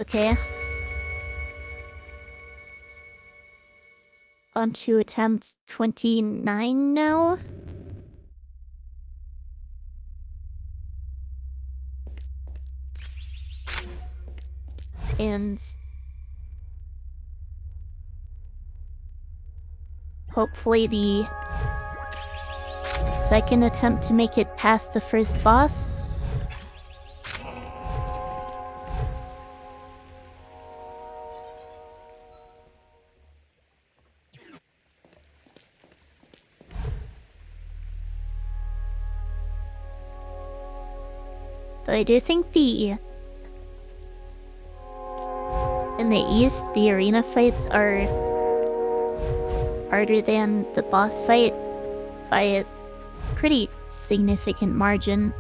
Okay. On to attempt 29 now. And hopefully the second attempt to make it past the first boss. But I do think in the east, the arena fights are harder than the boss fight by a pretty significant margin.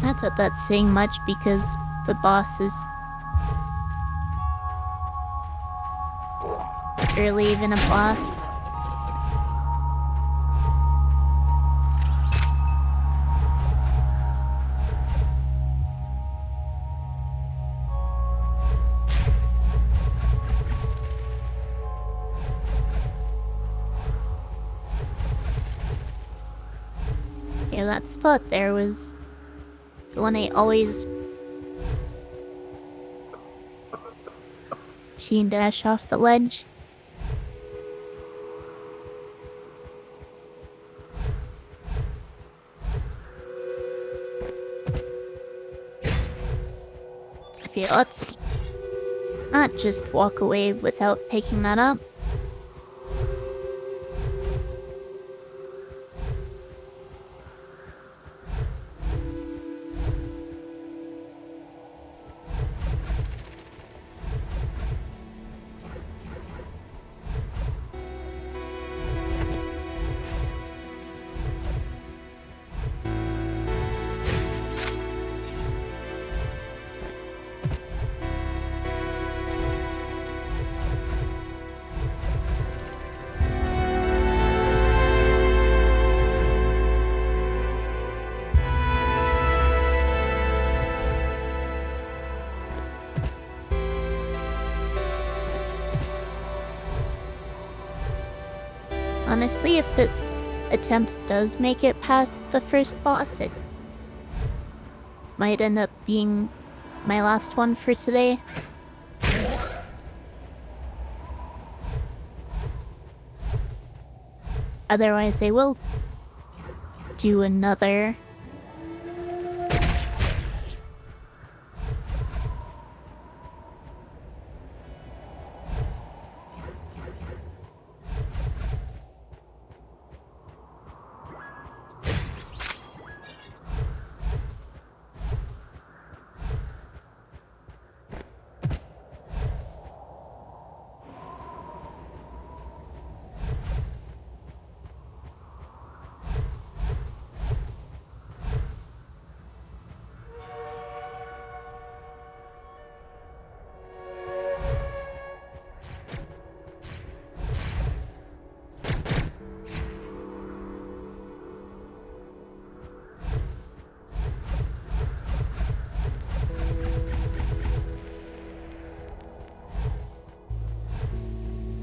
Not that that's saying much because the boss is barely even a boss. Yeah, that spot there was the one I always chain dash off the ledge. Okay, let's not just walk away without picking that up. Honestly, if this attempt does make it past the first boss, it might end up being my last one for today. Otherwise, I will do another.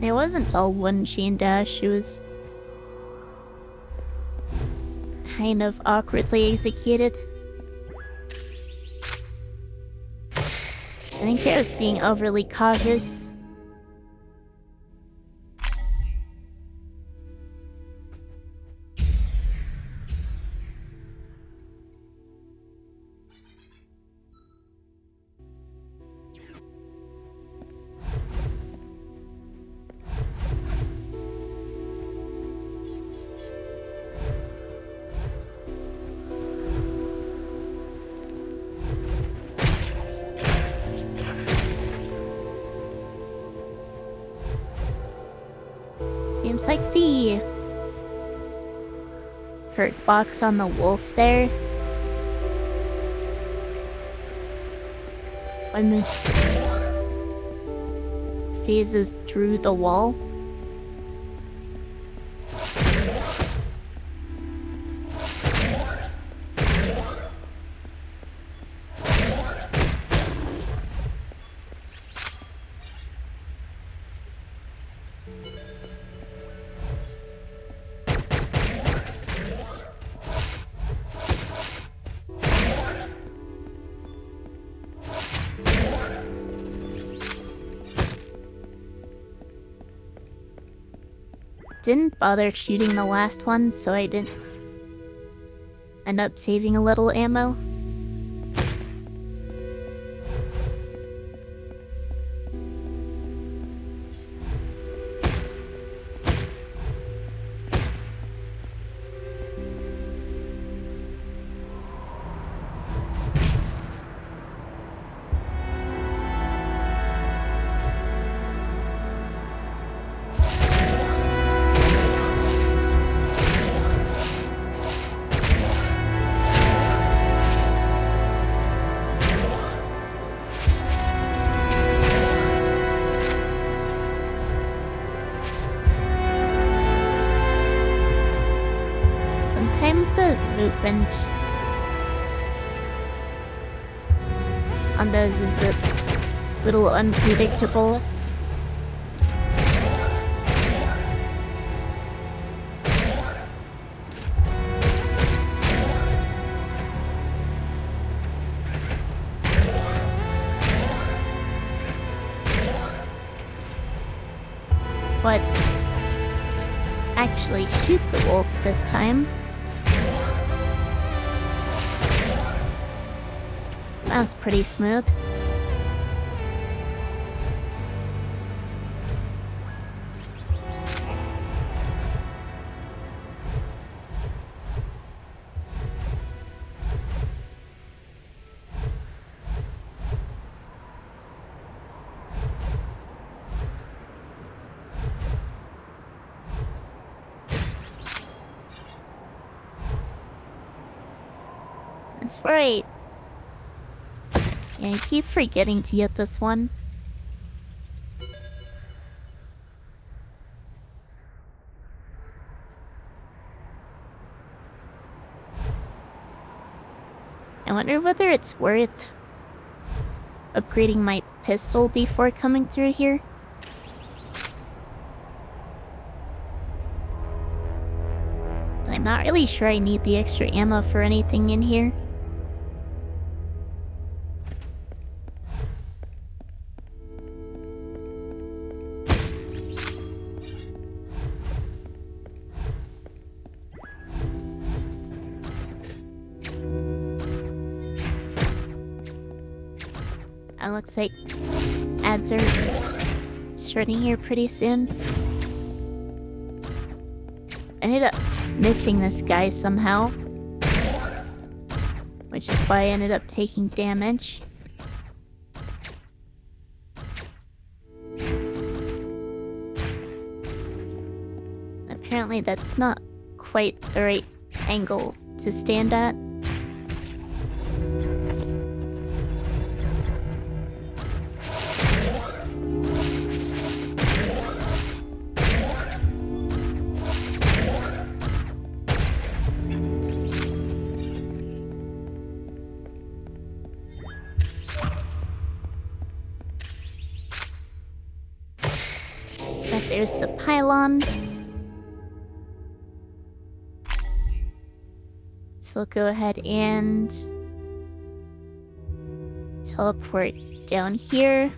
It wasn't all one chain dash, it was kind of awkwardly executed. I think I was being overly cautious. Seems like the hurt box on the wolf there. When this phases through the wall, didn't bother shooting the last one, so I didn't end up saving a little ammo. Sometimes the movement on those is a little unpredictable. Let's actually shoot the wolf this time. That was pretty smooth. That's right. Yeah, I keep forgetting to get this one. I wonder whether it's worth upgrading my pistol before coming through here. I'm not really sure I need the extra ammo for anything in here. It looks like ads are starting here pretty soon. I ended up missing this guy somehow, which is why I ended up taking damage. Apparently that's not quite the right angle to stand at. There's the pylon. So we'll go ahead and teleport down here.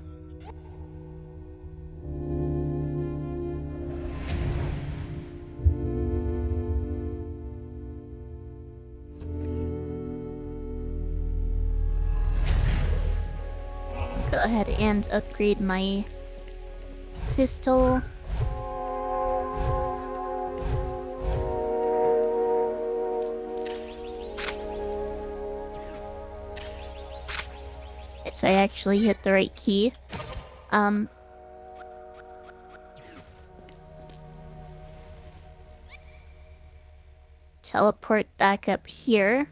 Go ahead and upgrade my pistol. If I actually hit the right key. Teleport back up here.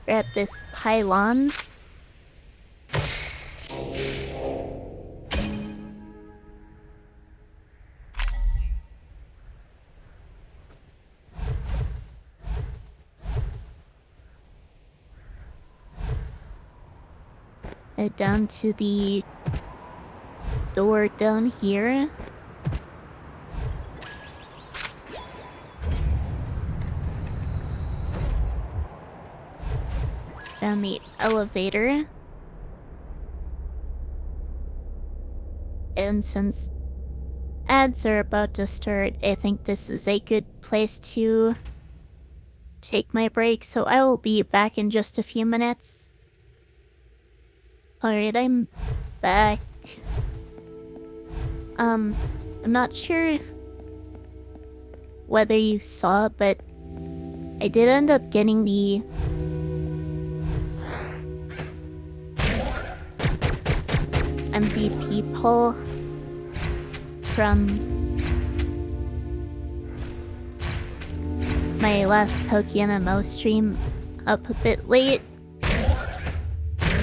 Grab this pylon. Head down to the door down here. Down the elevator. And since ads are about to start, I think this is a good place to take my break, so I will be back in just a few minutes. Alright, I'm back. I'm not sure whether you saw, but I did end up getting the MVP poll from my last PokeMMO stream up a bit late.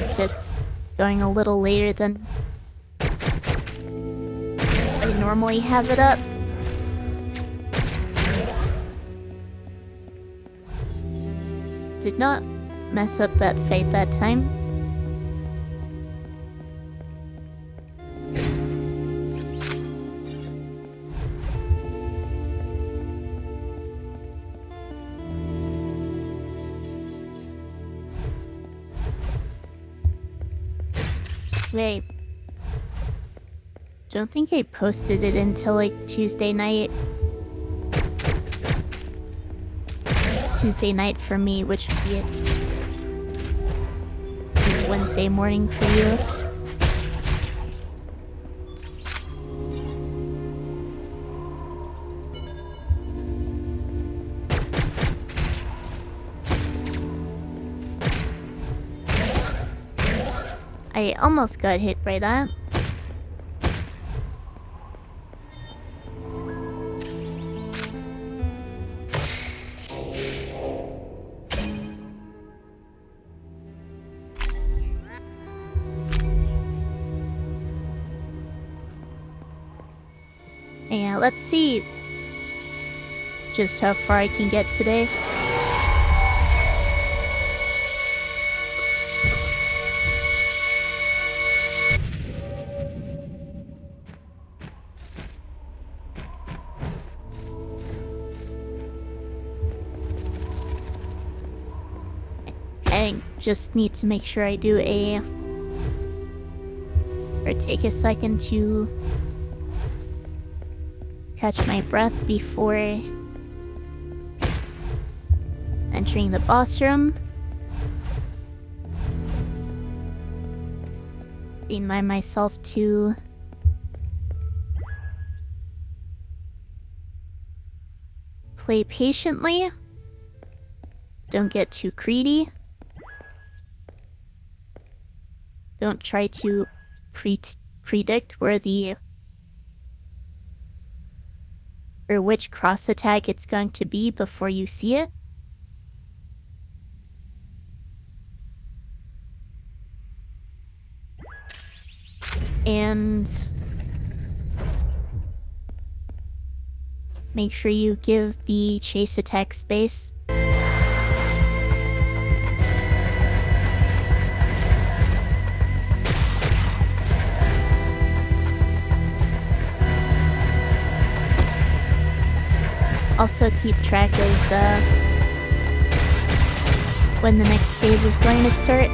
So it's going a little later than I normally have it up. Did not mess up that fate that time. Wait. Don't think I posted it until like Tuesday night. Tuesday night for me, which would be Wednesday morning for you. I almost got hit by that. Yeah, let's see just how far I can get today. I just need to make sure I do or take a second to catch my breath before entering the boss room. Remind myself to play patiently. Don't get too greedy. Don't try to predict where or which cross attack it's going to be before you see it. And make sure you give the chase attack space. Also keep track of when the next phase is going to start.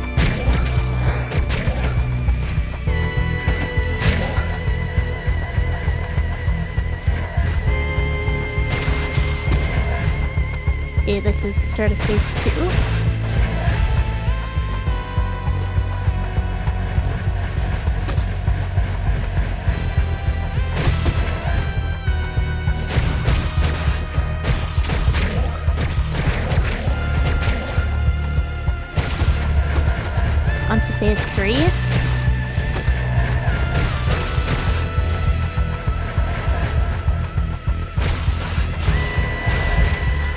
Okay, this is the start of phase 2. Onto phase 3.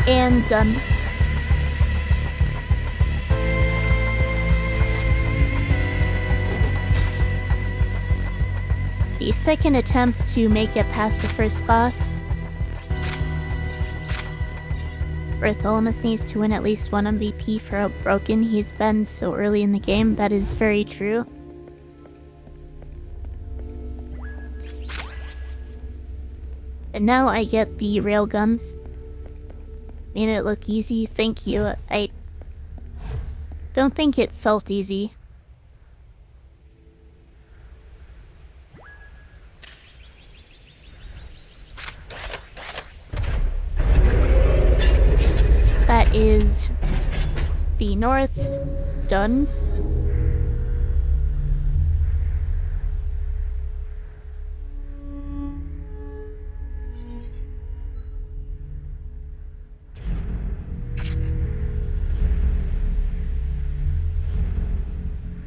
And done. The second attempt to make it past the first boss. Bartholomew needs to win at least one MVP for how broken he's been so early in the game. That is very true. And now I get the railgun. Made it look easy, thank you. I don't think it felt easy. That is the north done.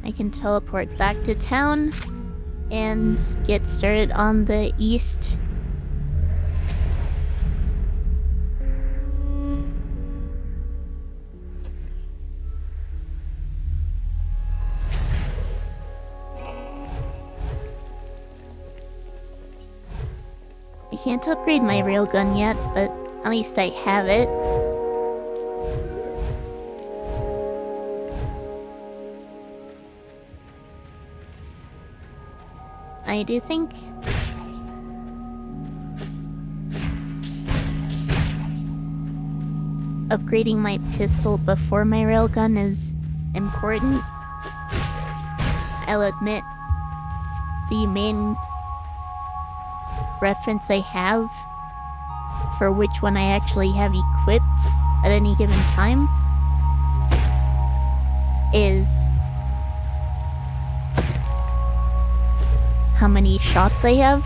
I can teleport back to town and get started on the east. I can't upgrade my railgun yet, but at least I have it. I do think upgrading my pistol before my railgun is important. I'll admit, the main reference I have for which one I actually have equipped at any given time is how many shots I have.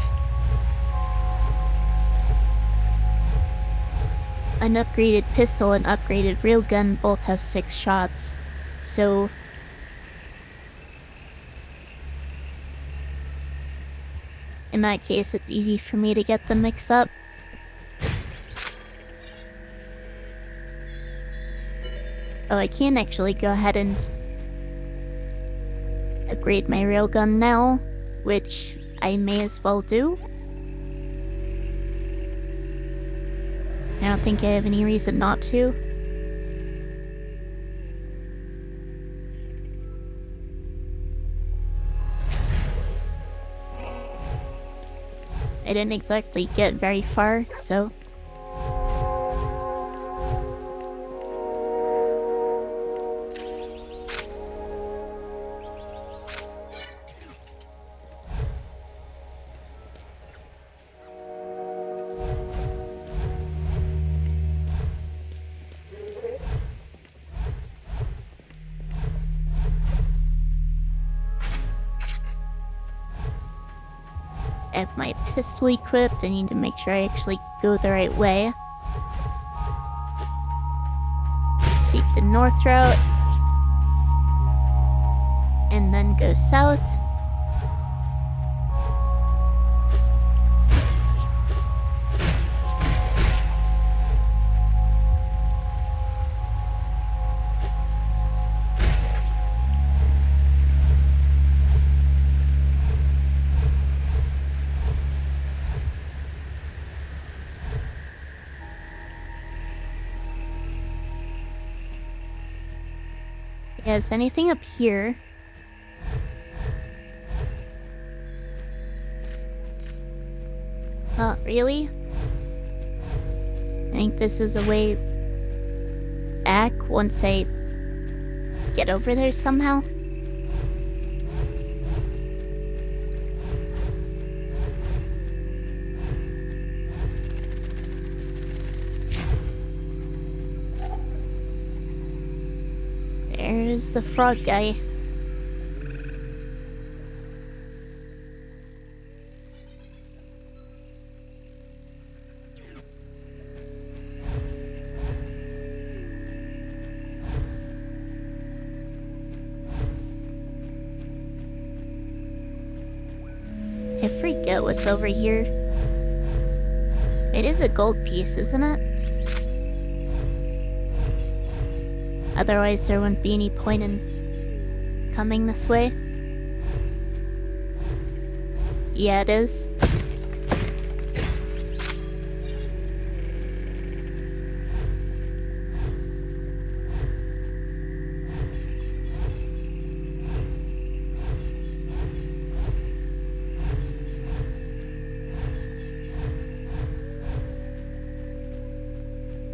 An upgraded pistol and upgraded railgun both have 6 shots, so in that case it's easy for me to get them mixed up. Oh, I can actually go ahead and upgrade my railgun now, which I may as well do. I don't think I have any reason not to. I didn't exactly get very far, so... I have my pistol equipped. I need to make sure I actually go the right way. Take the north route. And then go south. Is anything up here? Not really. I think this is a way back once I get over there somehow. There's the frog guy. I forget what's over here. It is a gold piece, isn't it? Otherwise, there wouldn't be any point in coming this way. Yeah, it is.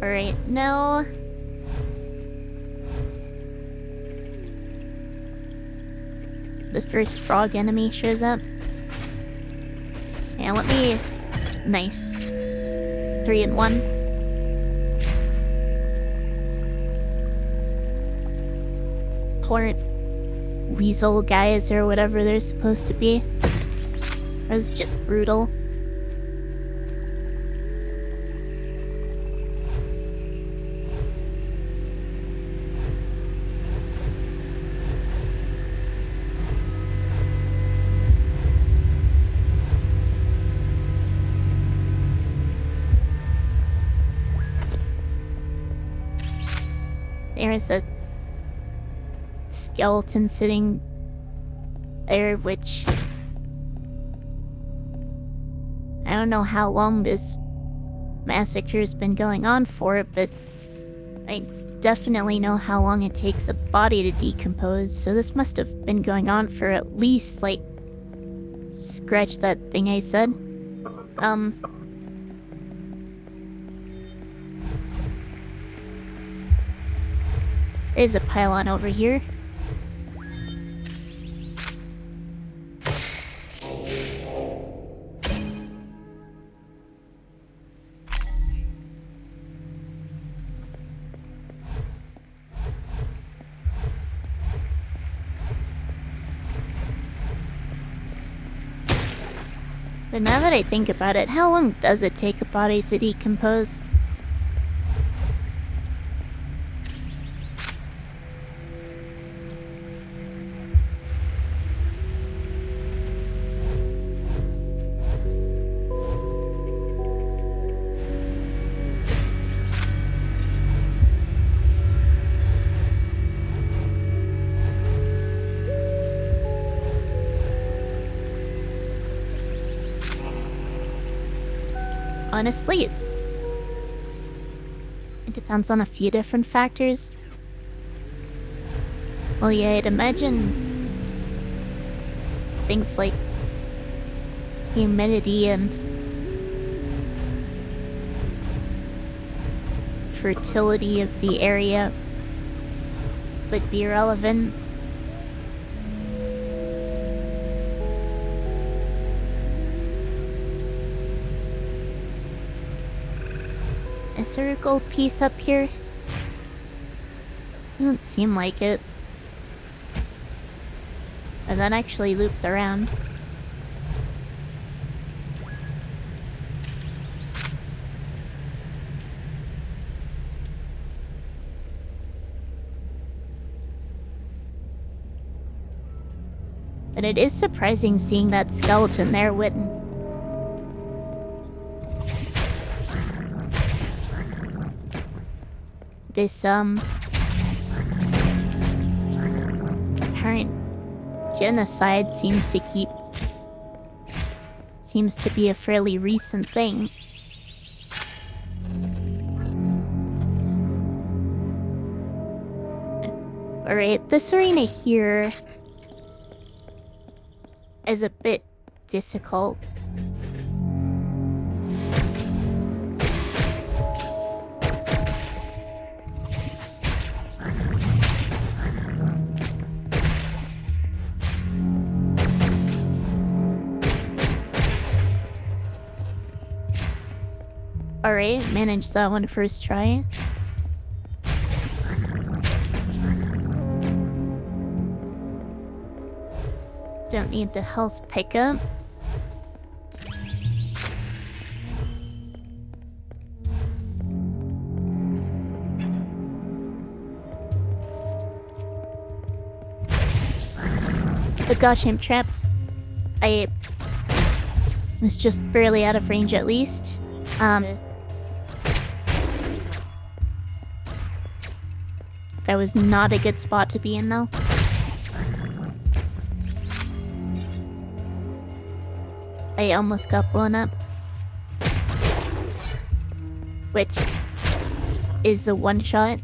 Alright, now... the first frog enemy shows up. Yeah, let me... Nice. 3 in 1. Poor weasel guys or whatever they're supposed to be. It was just brutal. There's a skeleton sitting there, which... I don't know how long this massacre's been going on for, but I definitely know how long it takes a body to decompose, so this must have been going on for at least, like... Scratch that thing I said. There's a pylon over here. But now that I think about it, how long does it take a body to decompose? Honestly, it depends on a few different factors. Well, yeah, I'd imagine things like humidity and fertility of the area would be relevant. Is there a gold piece up here? Doesn't seem like it. And that actually loops around. But it is surprising seeing that skeleton there, Witten. This, apparent genocide seems to be a fairly recent thing. Alright, this arena here is a bit difficult. Alright, managed that one first try. Don't need the health pickup. But gosh, I'm trapped. I was just barely out of range at least. That was not a good spot to be in, though. I almost got blown up. Which is a one-shot.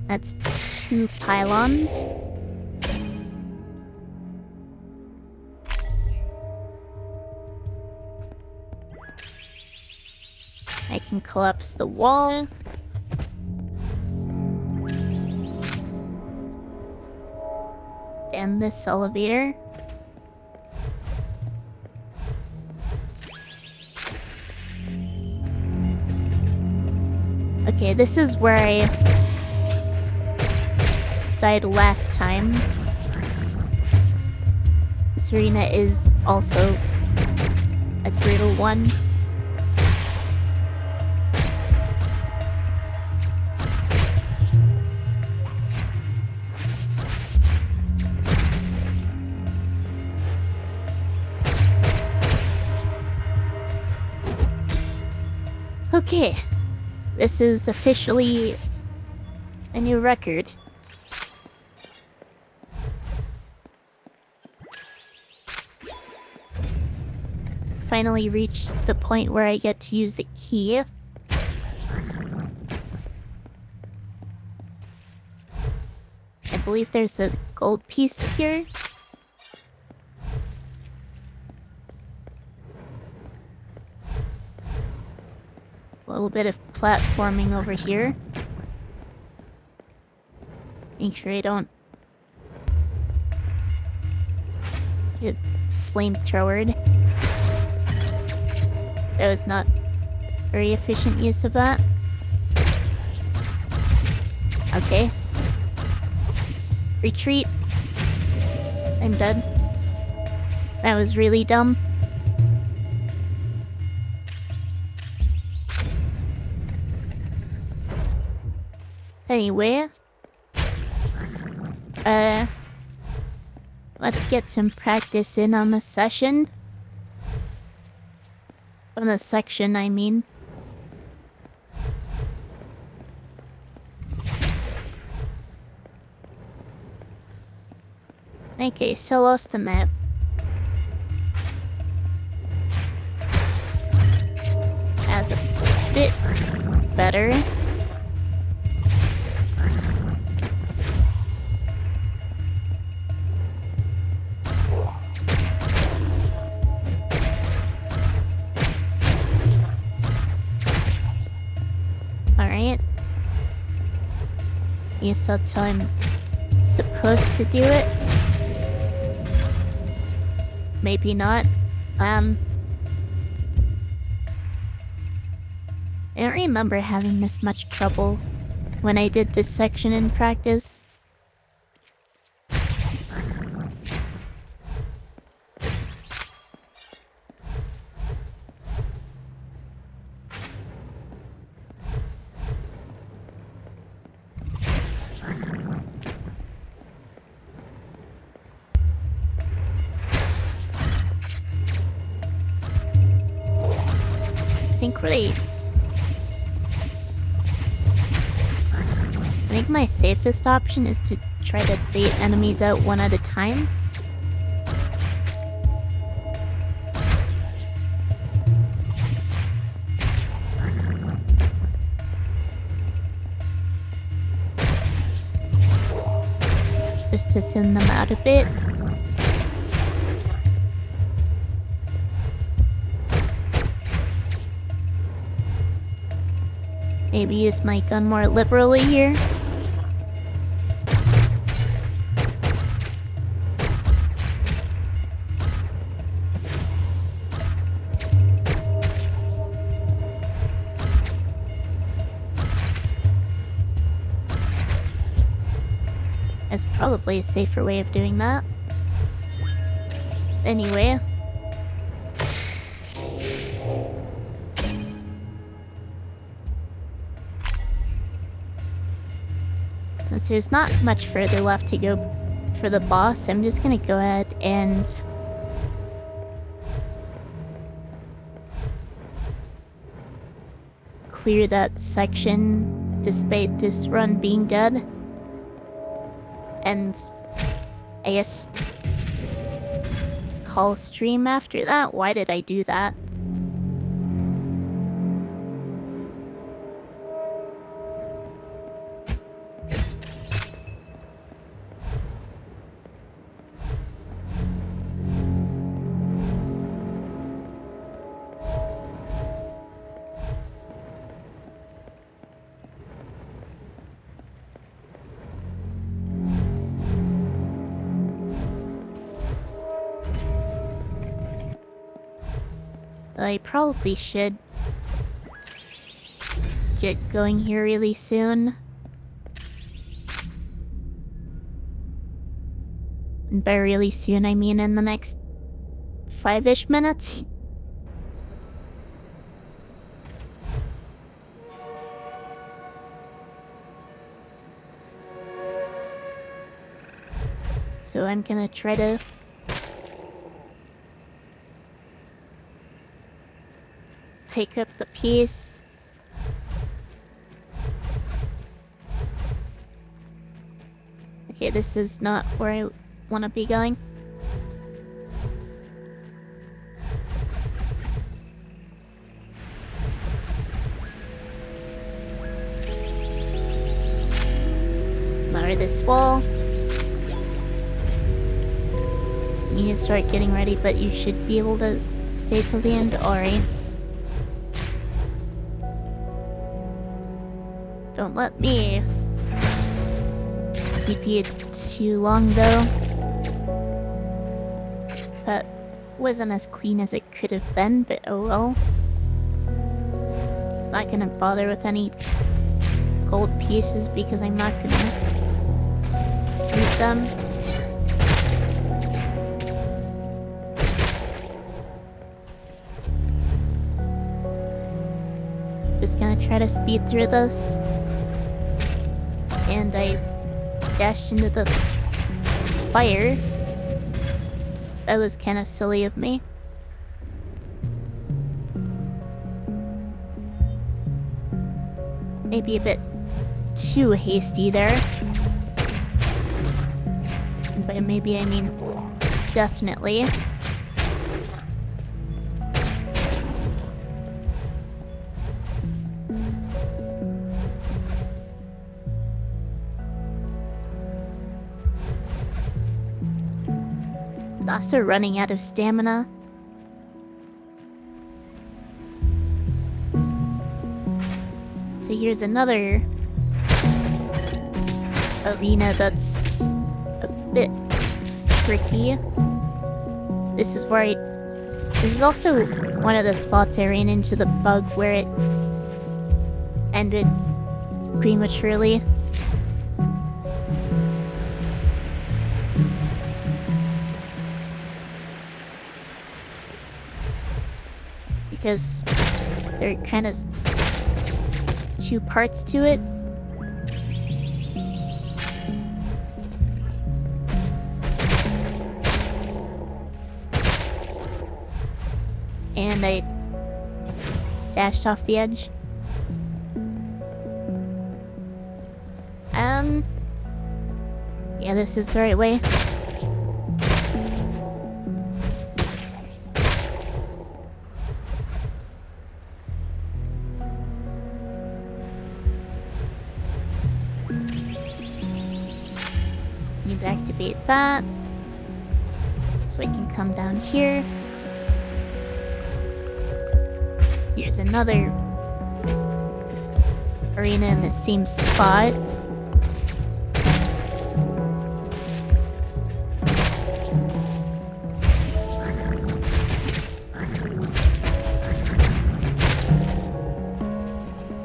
That's 2 pylons. I can collapse the wall. And this elevator. Okay, this is where I died last time. This arena is also a brutal one. Okay, this is officially a new record. Finally reached the point where I get to use the key. I believe there's a gold piece here. A little bit of platforming over here. Make sure I don't get flamethrowered. That was not very efficient use of that. Okay. Retreat. I'm dead. That was really dumb. Anyway. Let's get some practice in on the session. On the section, I mean. Okay, so lost the map. As a bit better. Alright. Guess that's how I'm supposed to do it. Maybe not. I don't remember having this much trouble when I did this section in practice. I think my safest option is to try to bait enemies out one at a time. Just to send them out a bit. Maybe use my gun more liberally here. That's probably a safer way of doing that. Anyway. Since there's not much further left to go for the boss, I'm just gonna go ahead and clear that section despite this run being dead. And I guess call a stream after that? Why did I do that? I probably should get going here really soon. And by really soon, I mean in the next 5-ish minutes. So I'm gonna try to pick up the piece. Okay, this is not where I want to be going. Lower this wall. You need to start getting ready, but you should be able to stay till the end. Alright. Don't let me keep you too long, though. That wasn't as clean as it could have been, but oh well. Not gonna bother with any gold pieces because I'm not gonna use them. Just gonna try to speed through this. And I dashed into the fire. That was kind of silly of me. Maybe a bit too hasty there. By maybe I mean definitely. Also running out of stamina. So here's another arena that's a bit tricky. This is also one of the spots I ran into the bug where it ended prematurely. Because there are kind of two parts to it. And I dashed off the edge. Yeah, this is the right way. Need to activate that so I can come down here. Here's another arena in the same spot.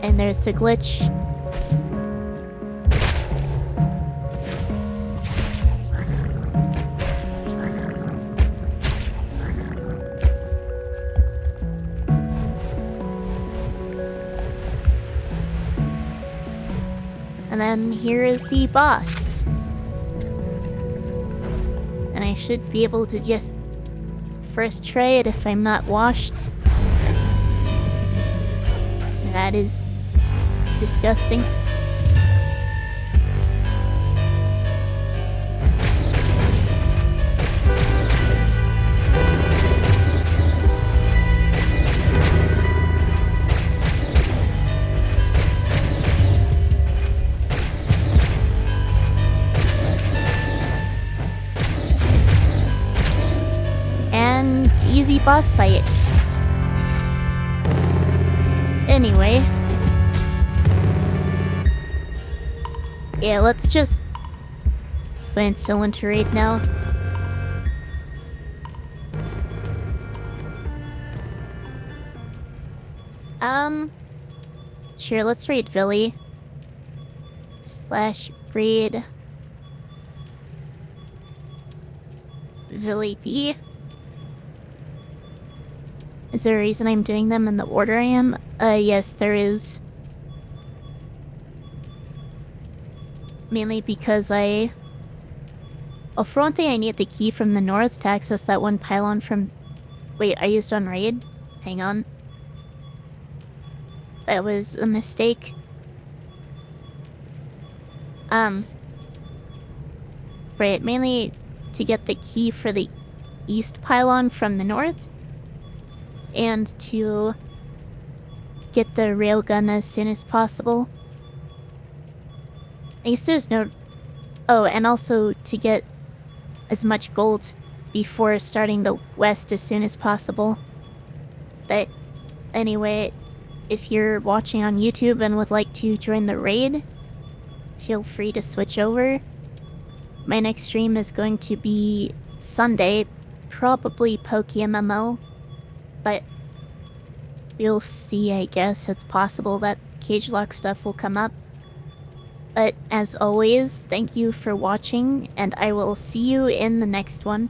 And there's the glitch. And then here is the boss. And I should be able to just first try it if I'm not washed. That is disgusting. And easy boss fight. Anyway. Yeah, let's just find someone to raid now. Sure, let's raid Villy. /raid Villy B. Is there a reason I'm doing them in the order I am? Yes, there is. Mainly because for one thing, I need the key from the north to access that one pylon from... Wait, I used on raid? Hang on. That was a mistake. Right, mainly to get the key for the east pylon from the north, and to get the railgun as soon as possible. I guess there's no... Oh, and also to get as much gold before starting the west as soon as possible. But anyway, if you're watching on YouTube and would like to join the raid, feel free to switch over. My next stream is going to be Sunday, probably PokeMMO, but we'll see, I guess. It's possible that cage lock stuff will come up. But as always, thank you for watching, and I will see you in the next one.